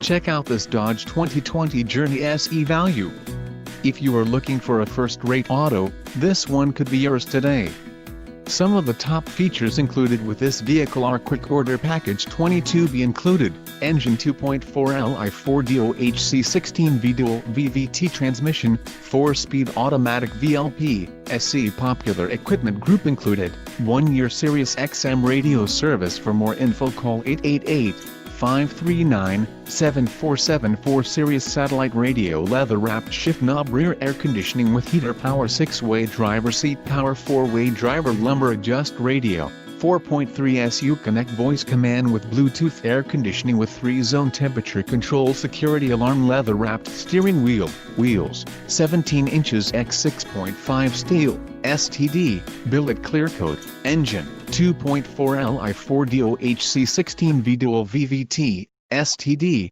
Check out this Dodge 2020 Journey SE value. If you are looking for a first-rate auto, this one could be yours today. Some of the top features included with this vehicle are Quick Order Package 22B included, engine 2.4 Li 4DOHC 16V dual VVT transmission, 4-speed automatic VLP, SC Popular Equipment Group included, 1-year Sirius XM radio service. For more info call 888-539-7474. Sirius Satellite Radio, leather-wrapped shift knob, rear air conditioning with heater, power 6-way driver seat, power 4-way driver, lumbar adjust radio, 4.3 SU Connect voice command with Bluetooth, air conditioning with 3-zone temperature control, security alarm, leather-wrapped steering wheel, wheels, 17 inches x 6.5 steel, STD, billet clear coat, engine, 2.4 Li 4DOHC 16V dual VVT, STD,